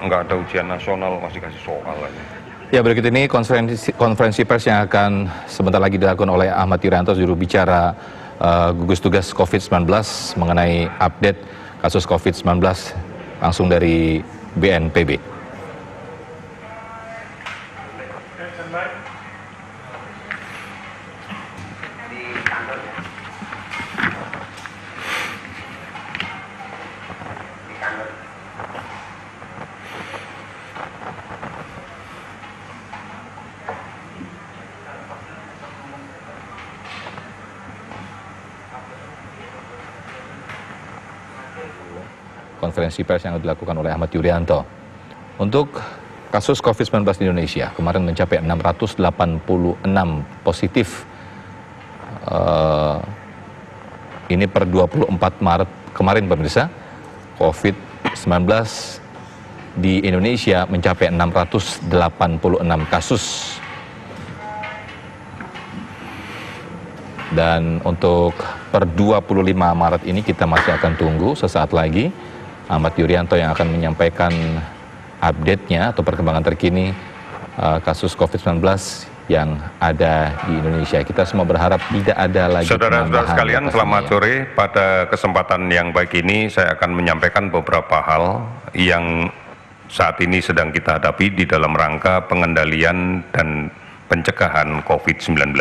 Enggak ada ujian nasional, masih kasih soal aja. Ya, berikut ini konferensi pers yang akan sebentar lagi dilakukan oleh Ahmad Yuryanto, juru bicara gugus tugas COVID-19 mengenai update kasus COVID-19 langsung dari BNPB. Konferensi pers yang dilakukan oleh Ahmad Yuryanto. Untuk kasus COVID-19 di Indonesia kemarin mencapai 686 positif. Ini per 24 Maret kemarin, pemirsa. COVID-19 di Indonesia mencapai 686 kasus. Dan untuk per 25 Maret ini kita masih akan tunggu sesaat lagi Ahmad Yuryanto yang akan menyampaikan update-nya atau perkembangan terkini kasus COVID-19 yang ada di Indonesia. Kita semua berharap tidak ada lagi Saudara-saudara sekalian, selamat sore. Pada kesempatan yang baik ini saya akan menyampaikan beberapa hal yang saat ini sedang kita hadapi di dalam rangka pengendalian dan pencegahan COVID-19.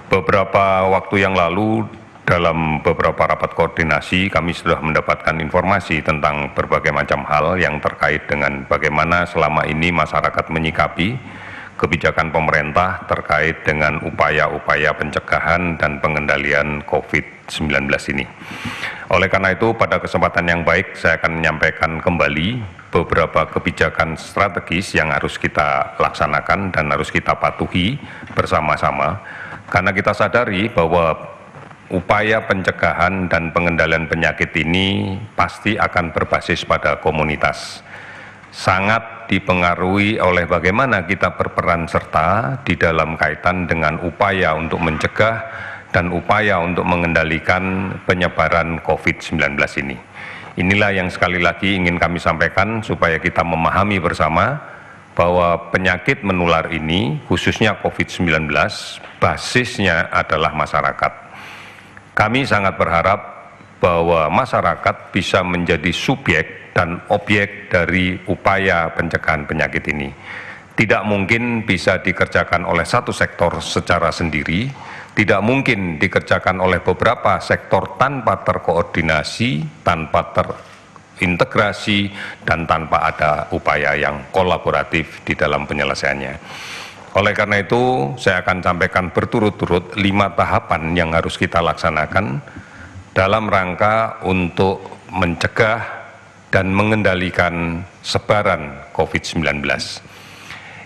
Beberapa waktu yang lalu dalam beberapa rapat koordinasi kami sudah mendapatkan informasi tentang berbagai macam hal yang terkait dengan bagaimana selama ini masyarakat menyikapi kebijakan pemerintah terkait dengan upaya-upaya pencegahan dan pengendalian COVID-19 ini. Oleh karena itu, pada kesempatan yang baik saya akan menyampaikan kembali beberapa kebijakan strategis yang harus kita laksanakan dan harus kita patuhi bersama-sama, karena kita sadari bahwa upaya pencegahan dan pengendalian penyakit ini pasti akan berbasis pada komunitas. Sangat dipengaruhi oleh bagaimana kita berperan serta di dalam kaitan dengan upaya untuk mencegah dan upaya untuk mengendalikan penyebaran COVID-19 ini. Inilah yang sekali lagi ingin kami sampaikan supaya kita memahami bersama bahwa penyakit menular ini, khususnya COVID-19, basisnya adalah masyarakat. Kami sangat berharap bahwa masyarakat bisa menjadi subjek dan objek dari upaya pencegahan penyakit ini. Tidak mungkin bisa dikerjakan oleh satu sektor secara sendiri, tidak mungkin dikerjakan oleh beberapa sektor tanpa terkoordinasi, tanpa terintegrasi, dan tanpa ada upaya yang kolaboratif di dalam penyelesaiannya. Oleh karena itu, saya akan sampaikan berturut-turut 5 tahapan yang harus kita laksanakan dalam rangka untuk mencegah dan mengendalikan sebaran COVID-19.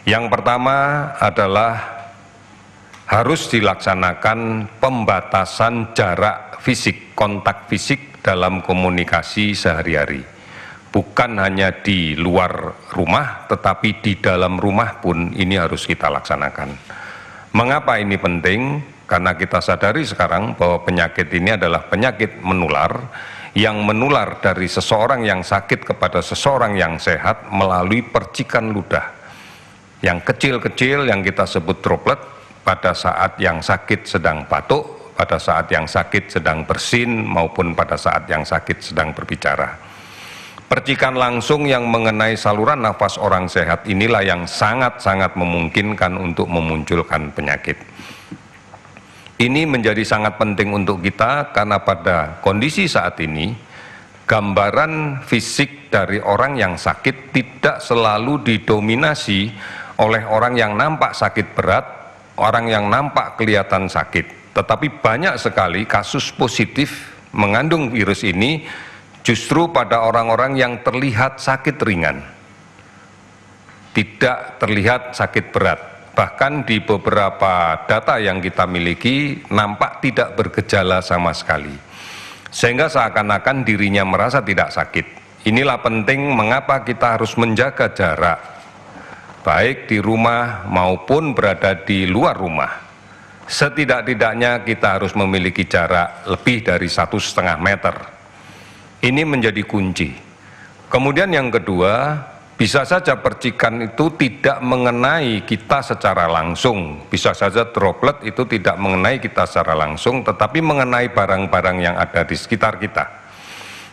Yang pertama adalah harus dilaksanakan pembatasan jarak fisik, kontak fisik dalam komunikasi sehari-hari. Bukan hanya di luar rumah, tetapi di dalam rumah pun ini harus kita laksanakan. Mengapa ini penting? Karena kita sadari sekarang bahwa penyakit ini adalah penyakit menular, yang menular dari seseorang yang sakit kepada seseorang yang sehat melalui percikan ludah. Yang kecil-kecil yang kita sebut droplet, pada saat yang sakit sedang batuk, pada saat yang sakit sedang bersin, maupun pada saat yang sakit sedang berbicara. Percikan langsung yang mengenai saluran nafas orang sehat inilah yang sangat-sangat memungkinkan untuk memunculkan penyakit. Ini menjadi sangat penting untuk kita karena pada kondisi saat ini, gambaran fisik dari orang yang sakit tidak selalu didominasi oleh orang yang nampak sakit berat, orang yang nampak kelihatan sakit. Tetapi banyak sekali kasus positif mengandung virus ini justru pada orang-orang yang terlihat sakit ringan, tidak terlihat sakit berat. Bahkan di beberapa data yang kita miliki, nampak tidak bergejala sama sekali. Sehingga seakan-akan dirinya merasa tidak sakit. Inilah penting mengapa kita harus menjaga jarak, baik di rumah maupun berada di luar rumah. setidak-tidaknya kita harus memiliki jarak lebih dari 1,5 meter. Ini menjadi kunci. Kemudian yang kedua, bisa saja percikan itu tidak mengenai kita secara langsung. Bisa saja droplet itu tidak mengenai kita secara langsung, tetapi mengenai barang-barang yang ada di sekitar kita.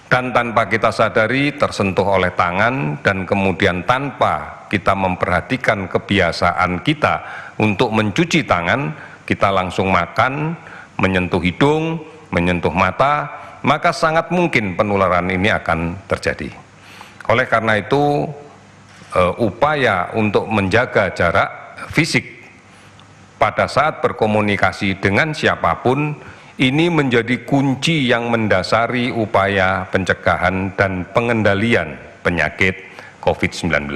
Dan tanpa kita sadari tersentuh oleh tangan, dan kemudian tanpa kita memperhatikan kebiasaan kita untuk mencuci tangan, kita langsung makan, menyentuh hidung, menyentuh mata, maka sangat mungkin penularan ini akan terjadi. Oleh karena itu, upaya untuk menjaga jarak fisik pada saat berkomunikasi dengan siapapun ini menjadi kunci yang mendasari upaya pencegahan dan pengendalian penyakit COVID-19.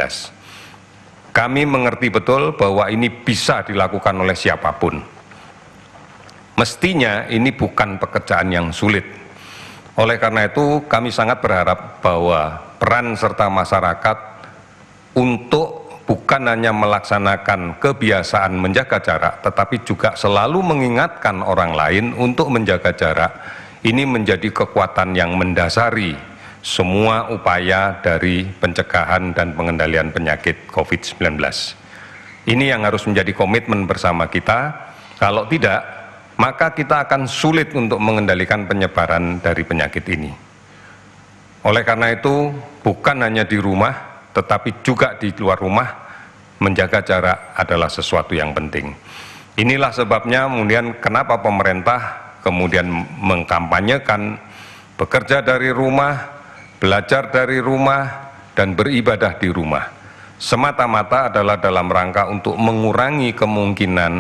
Kami mengerti betul bahwa ini bisa dilakukan oleh siapapun. Mestinya ini bukan pekerjaan yang sulit. Oleh karena itu, kami sangat berharap bahwa peran serta masyarakat untuk bukan hanya melaksanakan kebiasaan menjaga jarak, tetapi juga selalu mengingatkan orang lain untuk menjaga jarak. Ini menjadi kekuatan yang mendasari semua upaya dari pencegahan dan pengendalian penyakit COVID-19. Ini yang harus menjadi komitmen bersama kita. Kalau tidak, maka kita akan sulit untuk mengendalikan penyebaran dari penyakit ini. Oleh karena itu, bukan hanya di rumah, tetapi juga di luar rumah, menjaga jarak adalah sesuatu yang penting. Inilah sebabnya kemudian kenapa pemerintah kemudian mengkampanyekan bekerja dari rumah, belajar dari rumah, dan beribadah di rumah. Semata-mata adalah dalam rangka untuk mengurangi kemungkinan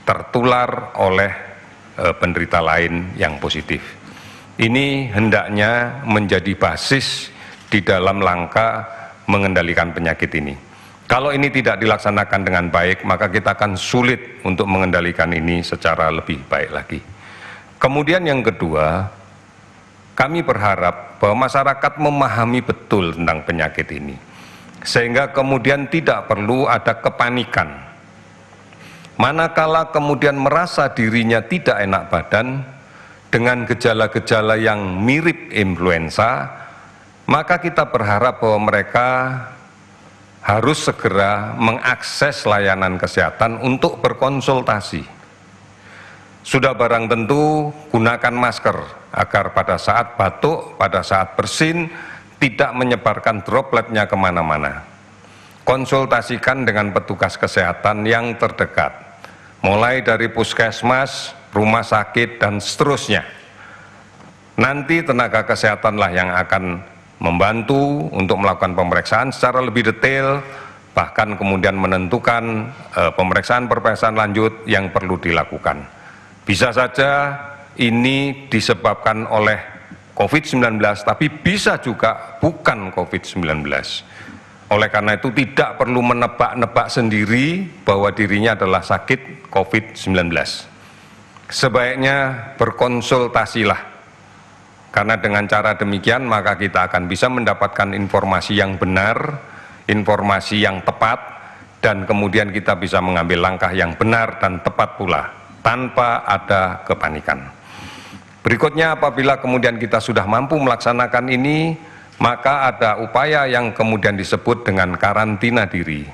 tertular oleh penderita lain yang positif. Ini hendaknya menjadi basis di dalam langkah mengendalikan penyakit ini. Kalau ini tidak dilaksanakan dengan baik, maka kita akan sulit untuk mengendalikan ini secara lebih baik lagi. Kemudian yang kedua, kami berharap bahwa masyarakat memahami betul tentang penyakit ini, sehingga kemudian tidak perlu ada kepanikan. Manakala kemudian merasa dirinya tidak enak badan dengan gejala-gejala yang mirip influenza, maka kita berharap bahwa mereka harus segera mengakses layanan kesehatan untuk berkonsultasi. Sudah barang tentu gunakan masker agar pada saat batuk, pada saat bersin, tidak menyebarkan dropletnya kemana-mana. Konsultasikan dengan petugas kesehatan yang terdekat, mulai dari puskesmas, rumah sakit, dan seterusnya. Nanti tenaga kesehatanlah yang akan membantu untuk melakukan pemeriksaan secara lebih detail, bahkan kemudian menentukan pemeriksaan lanjut yang perlu dilakukan. Bisa saja ini disebabkan oleh COVID-19, tapi bisa juga bukan COVID-19. Oleh karena itu tidak perlu menebak-nebak sendiri bahwa dirinya adalah sakit COVID-19. Sebaiknya berkonsultasilah. Karena dengan cara demikian maka kita akan bisa mendapatkan informasi yang benar, informasi yang tepat, dan kemudian kita bisa mengambil langkah yang benar dan tepat pula, tanpa ada kepanikan. Berikutnya, apabila kemudian kita sudah mampu melaksanakan ini, maka ada upaya yang kemudian disebut dengan karantina diri.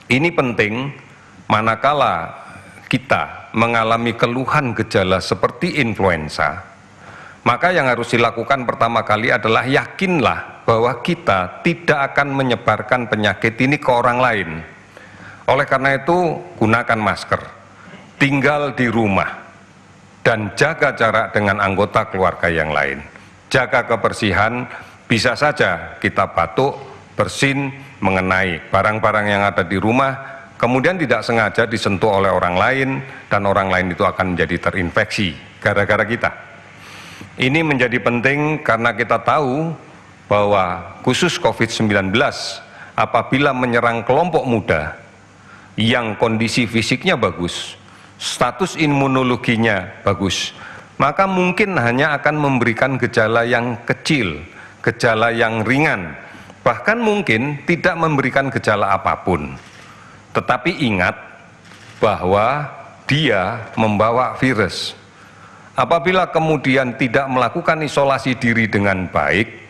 Ini penting manakala kita mengalami keluhan gejala seperti influenza. Maka yang harus dilakukan pertama kali adalah yakinlah bahwa kita tidak akan menyebarkan penyakit ini ke orang lain. Oleh karena itu, gunakan masker, tinggal di rumah, dan jaga jarak dengan anggota keluarga yang lain. Jaga kebersihan, bisa saja kita batuk, bersin, mengenai barang-barang yang ada di rumah, kemudian tidak sengaja disentuh oleh orang lain, dan orang lain itu akan menjadi terinfeksi gara-gara kita. Ini menjadi penting karena kita tahu bahwa khusus COVID-19 apabila menyerang kelompok muda yang kondisi fisiknya bagus, status imunologinya bagus, maka mungkin hanya akan memberikan gejala yang kecil, gejala yang ringan, bahkan mungkin tidak memberikan gejala apapun. Tetapi ingat, bahwa dia membawa virus. Apabila kemudian tidak melakukan isolasi diri dengan baik,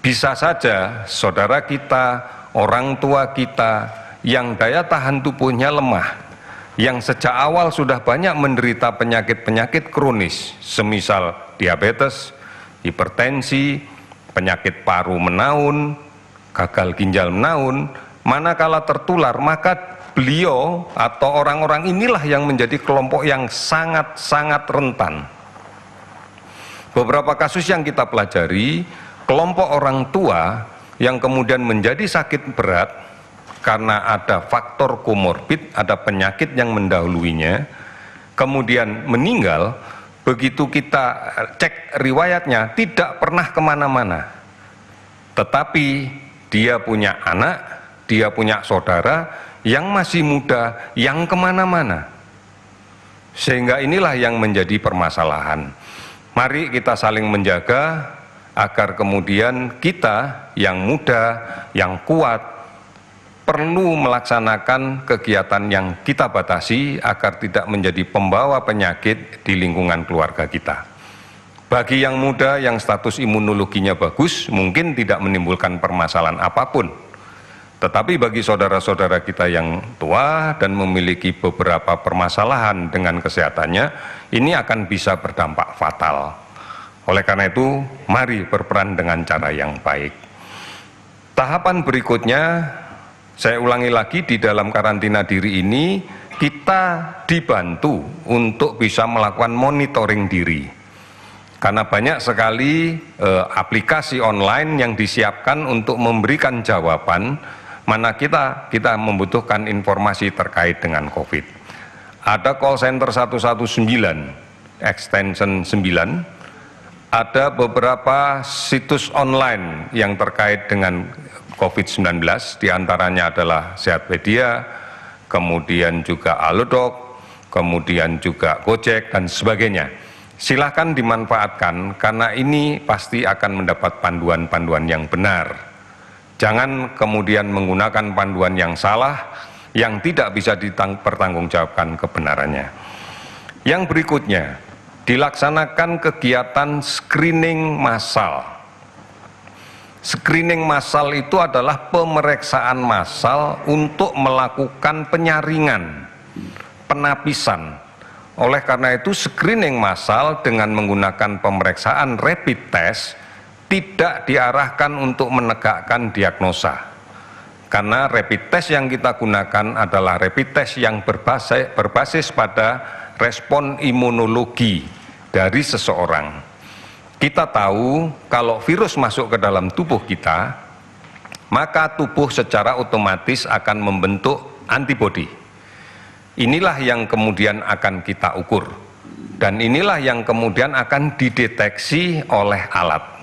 bisa saja saudara kita, orang tua kita yang daya tahan tubuhnya lemah, yang sejak awal sudah banyak menderita penyakit-penyakit kronis, semisal diabetes, hipertensi, penyakit paru menaun, gagal ginjal menaun, manakala tertular maka beliau atau orang-orang inilah yang menjadi kelompok yang sangat-sangat rentan. Beberapa kasus yang kita pelajari, kelompok orang tua yang kemudian menjadi sakit berat karena ada faktor komorbid, ada penyakit yang mendahuluinya, kemudian meninggal, begitu kita cek riwayatnya tidak pernah kemana-mana. Tetapi dia punya anak, dia punya saudara yang masih muda, yang kemana-mana. Sehingga inilah yang menjadi permasalahan. Mari kita saling menjaga agar kemudian kita yang muda, yang kuat, perlu melaksanakan kegiatan yang kita batasi agar tidak menjadi pembawa penyakit di lingkungan keluarga kita. Bagi yang muda yang status imunologinya bagus, mungkin tidak menimbulkan permasalahan apapun. Tetapi bagi saudara-saudara kita yang tua dan memiliki beberapa permasalahan dengan kesehatannya, ini akan bisa berdampak fatal. Oleh karena itu, mari berperan dengan cara yang baik. Tahapan berikutnya, saya ulangi lagi, di dalam karantina diri ini, kita dibantu untuk bisa melakukan monitoring diri. Karena banyak sekali aplikasi online yang disiapkan untuk memberikan jawaban mana kita membutuhkan informasi terkait dengan COVID. Ada call center 119, extension 9, ada beberapa situs online yang terkait dengan COVID-19, diantaranya adalah Sehatpedia, kemudian juga Halodoc, kemudian juga Gojek, dan sebagainya. Silakan dimanfaatkan, karena ini pasti akan mendapat panduan-panduan yang benar. Jangan kemudian menggunakan panduan yang salah, yang tidak bisa dipertanggungjawabkan kebenarannya. Yang berikutnya, dilaksanakan kegiatan screening massal. Screening massal itu adalah pemeriksaan massal untuk melakukan penyaringan, penapisan. Oleh karena itu, screening massal dengan menggunakan pemeriksaan rapid test tidak diarahkan untuk menegakkan diagnosa. Karena rapid test yang kita gunakan adalah rapid test yang berbasis pada respon imunologi dari seseorang. Kita tahu kalau virus masuk ke dalam tubuh kita, maka tubuh secara otomatis akan membentuk antibodi. Inilah yang kemudian akan kita ukur, dan inilah yang kemudian akan dideteksi oleh alat.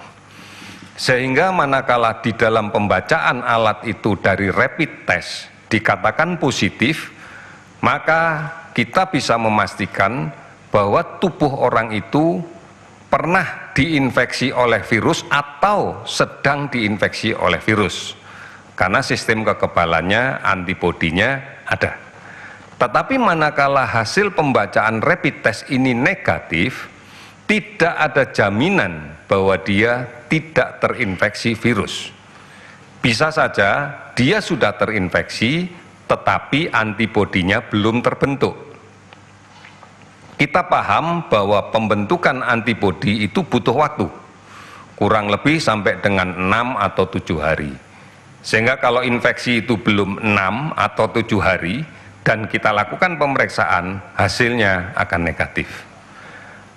Sehingga manakala di dalam pembacaan alat itu dari rapid test dikatakan positif, maka kita bisa memastikan bahwa tubuh orang itu pernah diinfeksi oleh virus atau sedang diinfeksi oleh virus. Karena sistem kekebalannya, antibodinya ada. Tetapi manakala hasil pembacaan rapid test ini negatif, tidak ada jaminan bahwa dia tidak terinfeksi virus. Bisa saja dia sudah terinfeksi, tetapi antibodinya belum terbentuk. Kita paham bahwa pembentukan antibodi itu butuh waktu, kurang lebih sampai dengan 6 atau 7 hari. Sehingga kalau infeksi itu belum 6 atau 7 hari, dan kita lakukan pemeriksaan, hasilnya akan negatif.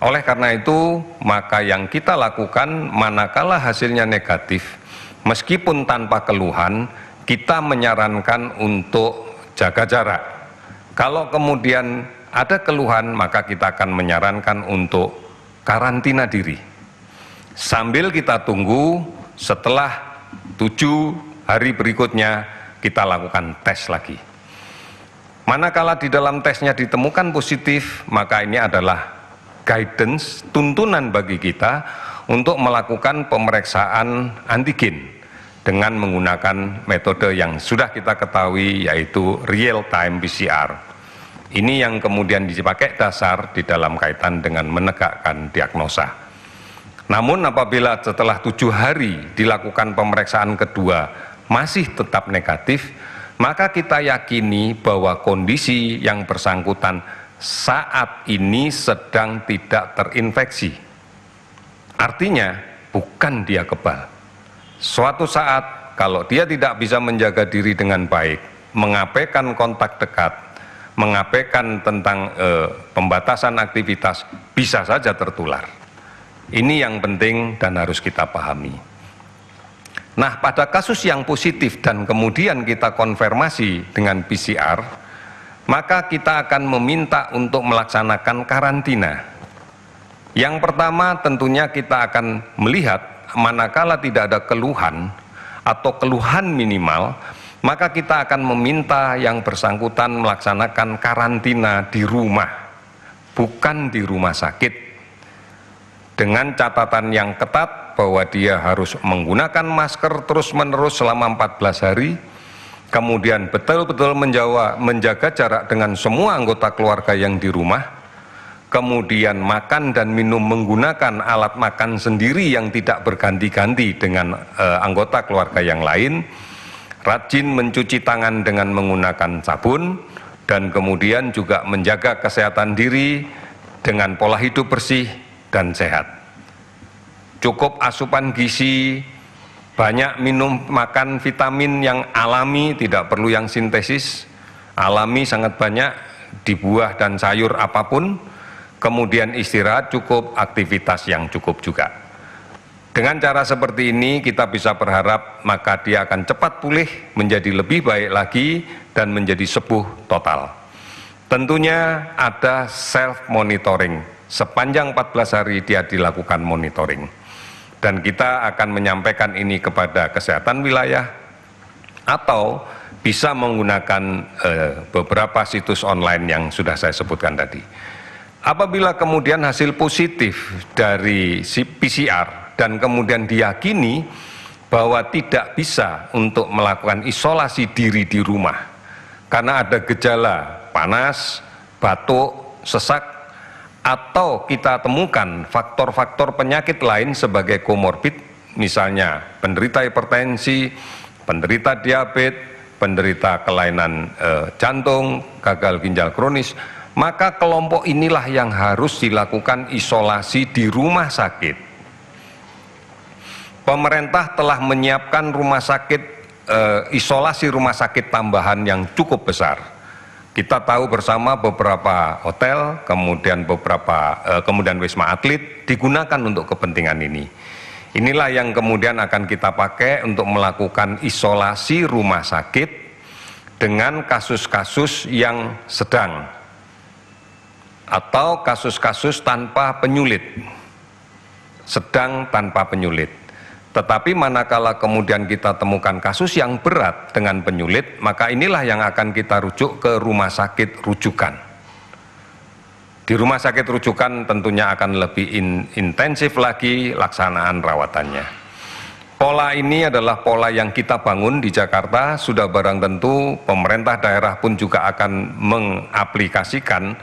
Oleh karena itu, maka yang kita lakukan manakala hasilnya negatif, meskipun tanpa keluhan, kita menyarankan untuk jaga jarak. Kalau kemudian ada keluhan, maka kita akan menyarankan untuk karantina diri. Sambil kita tunggu, setelah 7 hari berikutnya, kita lakukan tes lagi. Manakala di dalam tesnya ditemukan positif, maka ini adalah guidance, tuntunan bagi kita untuk melakukan pemeriksaan antigen dengan menggunakan metode yang sudah kita ketahui, yaitu real time PCR. Ini yang kemudian dipakai dasar di dalam kaitan dengan menegakkan diagnosa. Namun apabila setelah 7 hari dilakukan pemeriksaan kedua masih tetap negatif, maka kita yakini bahwa kondisi yang bersangkutan saat ini sedang tidak terinfeksi. Artinya bukan dia kebal. Suatu saat kalau dia tidak bisa menjaga diri dengan baik, mengabaikan kontak dekat, mengabaikan tentang pembatasan aktivitas, bisa saja tertular. Ini yang penting dan harus kita pahami. Nah, pada kasus yang positif dan kemudian kita konfirmasi dengan PCR, maka kita akan meminta untuk melaksanakan karantina. Yang pertama tentunya kita akan melihat manakala tidak ada keluhan atau keluhan minimal, maka kita akan meminta yang bersangkutan melaksanakan karantina di rumah, bukan di rumah sakit. Dengan catatan yang ketat bahwa dia harus menggunakan masker terus-menerus selama 14 hari, kemudian betul-betul menjaga jarak dengan semua anggota keluarga yang di rumah, kemudian makan dan minum menggunakan alat makan sendiri yang tidak berganti-ganti dengan anggota keluarga yang lain, rajin mencuci tangan dengan menggunakan sabun, dan kemudian juga menjaga kesehatan diri dengan pola hidup bersih dan sehat. Cukup asupan gizi, banyak minum makan vitamin yang alami, tidak perlu yang sintesis, alami sangat banyak di buah dan sayur apapun, kemudian istirahat cukup, aktivitas yang cukup juga. Dengan cara seperti ini kita bisa berharap maka dia akan cepat pulih, menjadi lebih baik lagi dan menjadi sembuh total. Tentunya ada self monitoring. Sepanjang 14 hari dia dilakukan monitoring. Dan kita akan menyampaikan ini kepada kesehatan wilayah atau bisa menggunakan beberapa situs online yang sudah saya sebutkan tadi. Apabila kemudian hasil positif dari PCR dan kemudian diyakini bahwa tidak bisa untuk melakukan isolasi diri di rumah karena ada gejala panas, batuk, sesak, atau kita temukan faktor-faktor penyakit lain sebagai komorbid, misalnya penderita hipertensi, penderita diabetes, penderita kelainan jantung, gagal ginjal kronis, maka kelompok inilah yang harus dilakukan isolasi di rumah sakit. Pemerintah telah menyiapkan rumah sakit, isolasi rumah sakit tambahan yang cukup besar. Kita tahu bersama beberapa hotel, kemudian wisma atlet digunakan untuk kepentingan ini. Inilah yang kemudian akan kita pakai untuk melakukan isolasi rumah sakit dengan kasus-kasus yang sedang atau kasus-kasus tanpa penyulit, sedang tanpa penyulit. Tetapi manakala kemudian kita temukan kasus yang berat dengan penyulit, maka inilah yang akan kita rujuk ke rumah sakit rujukan. Di rumah sakit rujukan tentunya akan lebih intensif lagi laksanaan rawatannya. Pola ini adalah pola yang kita bangun di Jakarta, sudah barang tentu pemerintah daerah pun juga akan mengaplikasikan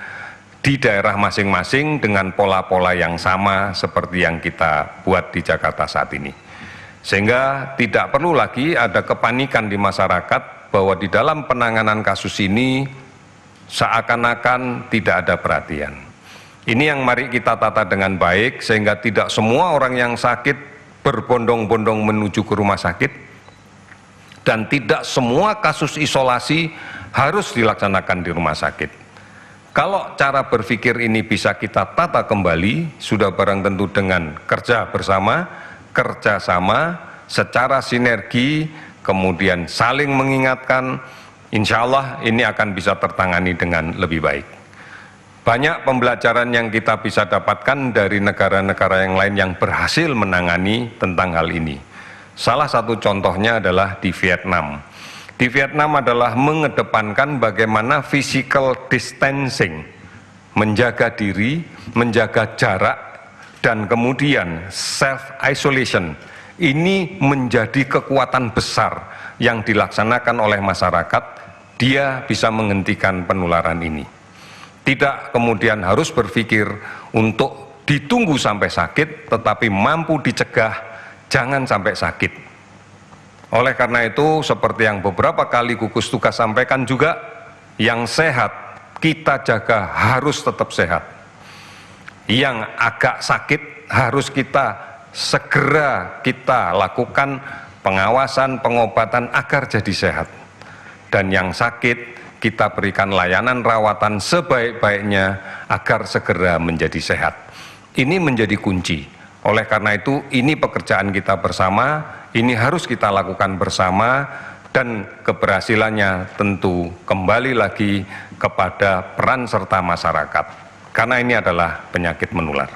di daerah masing-masing dengan pola-pola yang sama seperti yang kita buat di Jakarta saat ini. Sehingga tidak perlu lagi ada kepanikan di masyarakat bahwa di dalam penanganan kasus ini seakan-akan tidak ada perhatian. Ini yang mari kita tata dengan baik sehingga tidak semua orang yang sakit berbondong-bondong menuju ke rumah sakit dan tidak semua kasus isolasi harus dilaksanakan di rumah sakit. Kalau cara berpikir ini bisa kita tata kembali, sudah barang tentu dengan kerja bersama, kerjasama, secara sinergi, kemudian saling mengingatkan, insya Allah ini akan bisa tertangani dengan lebih baik. Banyak pembelajaran yang kita bisa dapatkan dari negara-negara yang lain yang berhasil menangani tentang hal ini. Salah satu contohnya adalah di Vietnam. Di Vietnam adalah mengedepankan bagaimana physical distancing, menjaga diri, menjaga jarak, dan kemudian self-isolation. Ini menjadi kekuatan besar yang dilaksanakan oleh masyarakat, dia bisa menghentikan penularan ini. Tidak kemudian harus berpikir untuk ditunggu sampai sakit, tetapi mampu dicegah, jangan sampai sakit. Oleh karena itu, seperti yang beberapa kali gugus tugas sampaikan juga, yang sehat kita jaga harus tetap sehat. Yang agak sakit harus segera kita lakukan pengawasan, pengobatan agar jadi sehat. Dan yang sakit kita berikan layanan rawatan sebaik-baiknya agar segera menjadi sehat. Ini menjadi kunci. Oleh karena itu, ini pekerjaan kita bersama, ini harus kita lakukan bersama, dan keberhasilannya tentu kembali lagi kepada peran serta masyarakat. Karena ini adalah penyakit menular.